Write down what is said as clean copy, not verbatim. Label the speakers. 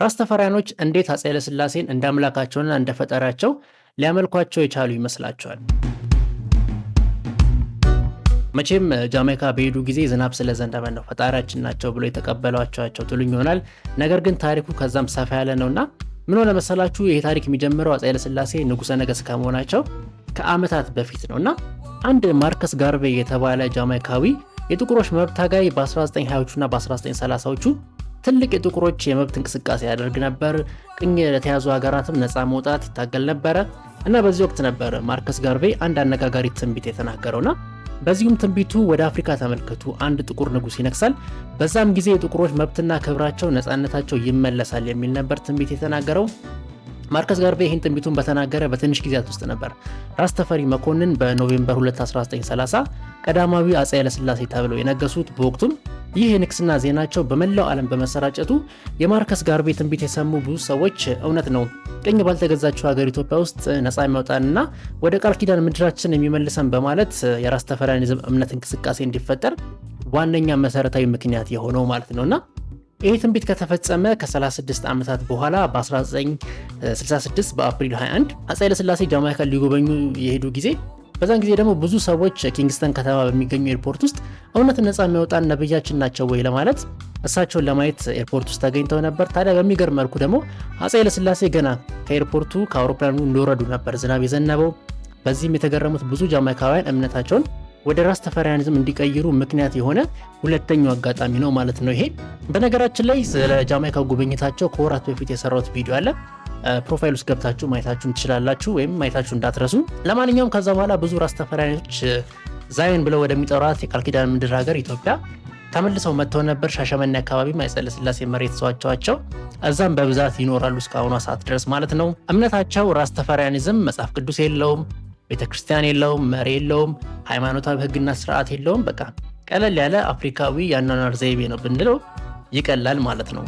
Speaker 1: ራስተፈራኖች እንዴት አፄ ኃይለ ሥላሴን እንደ አምላካቸውና እንደ ፈጣሪያቸው ሊያመልኳቸው የቻሉ ይመስላችኋል? መቼም ጃማይካ በሄዱ ጊዜ ዝናብ ስለዘነበ ነው ፈጣሪያችን ናቸው ብሎ የተቀበሏቸው ትሉኝ ይሆናል። ነገር ግን ታሪኩ ከዛም ሰፋ ያለ ነውና ምን ሆነ መሰላችሁ? ይሄ ታሪክ የሚጀምረው አፄ ኃይለ ሥላሴ ንጉሠ ነገሥት ከመሆናቸው ከዓመታት በፊት ነውና አንድ ማርከስ ጋርቬ የተባለ ጃማይካዊ የጥቁሮች መብት ታጋይ በ1920ዎቹና በ1930ዎቹ ትልቅ የጥቁሮች የመብት እንቅስቃሴ ያደርግ ነበር። ቅኝ ለተያዙ ሀገራትም ነፃ መውጣት ይታገል ነበረ እና በዚህ ወቅት ነበር ማርከስ ጋርቬ አንድ አነጋጋሪ ትንቢት የተናገረውና በዚሁም ትንቢቱ ወደ አፍሪካ ተመልከቱ፣ አንድ ጥቁር ንጉስ ይነግሳል፣ በዛም ጊዜ የጥቁሮች መብትና ክብራቸው ነፃነታቸው ይመለሳል የሚል ነበር ትንቢት የተናገረው። ማርከስ ጋርቬ ይህን ትንቢቱን በተናገረ በትንሽ ጊዜያት ውስጥ ነበር ራስ ተፈሪ መኮንን በኖቬምበር 2 1930 ቀዳማዊ አፄ ኃይለ ሥላሴ ተብለው የነገሱት። በወቅቱም ይህ የንግስና ዜናቸው በመላው ዓለም በመሰራጨቱ የማርከስ ጋርቬ ትንቢት የሰሙ ብዙ ሰዎች እውነት ነው ቅኝ ባልተገዛችው ሀገር ኢትዮጵያ ውስጥ ነፃ የሚያወጣንና ወደ ቃል ኪዳን ምድራችን የሚመልሰን በማለት የራስ ተፈሪያኒዝም እምነት እንቅስቃሴ እንዲፈጠር ዋነኛ መሰረታዊ ምክንያት የሆነው ማለት ነውና ይህ ትንቢት ከተፈጸመ ከ36 ዓመታት በኋላ በ1966 በአፕሪል 21 አፄ ኃይለ ሥላሴ ጃማይካ ሊጎበኙ የሄዱ ጊዜ በዛን ጊዜ ደግሞ ብዙ ሰዎች ኪንግስተን ከተማ በሚገኙ ኤርፖርት ውስጥ እውነት ነፃ የሚያወጣን ነብያችን ናቸው ወይ ለማለት እሳቸውን ለማየት ኤርፖርት ውስጥ ተገኝተው ነበር። ታዲያ በሚገርም መልኩ ደግሞ አፄ ኃይለ ሥላሴ ገና ከኤርፖርቱ ከአውሮፕላኑ እንደወረዱ ነበር ዝናብ የዘነበው። በዚህም የተገረሙት ብዙ ጃማይካውያን እምነታቸውን ወደ ራስ ተፈሪያኒዝም እንዲቀይሩ ምክንያት የሆነ ሁለተኛው አጋጣሚ ነው ማለት ነው ይሄ። በነገራችን ላይ ስለ ጃማይካ ጉብኝታቸው ከወራት በፊት የሰራሁት ቪዲዮ አለ፣ ፕሮፋይል ውስጥ ገብታችሁ ማየታችሁን ትችላላችሁ፣ ወይም ማየታችሁ እንዳትረሱ። ለማንኛውም ከዛ በኋላ ብዙ ራስ ተፈሪያኖች ዛዮን ብለው ወደሚጠሯት የቃል ኪዳን ምድር ሀገር ኢትዮጵያ ተመልሰው መጥተው ነበር። ሻሸመኔ አካባቢ አፄ ኃይለ ሥላሴ መሬት ሰዋቸው እዛም በብዛት ይኖራሉ እስካሁኗ ሰዓት ድረስ ማለት ነው። እምነታቸው ራስ ተፈሪያኒዝም መጽሐፍ ቅዱስ የለውም፣ ቤተክርስቲያን የለውም፣ መሪ የለውም፣ ሃይማኖታዊ ህግና ስርዓት የለውም። በቃ ቀለል ያለ አፍሪካዊ የአኗኗር ዘይቤ ነው ብንለው ይቀላል ማለት ነው።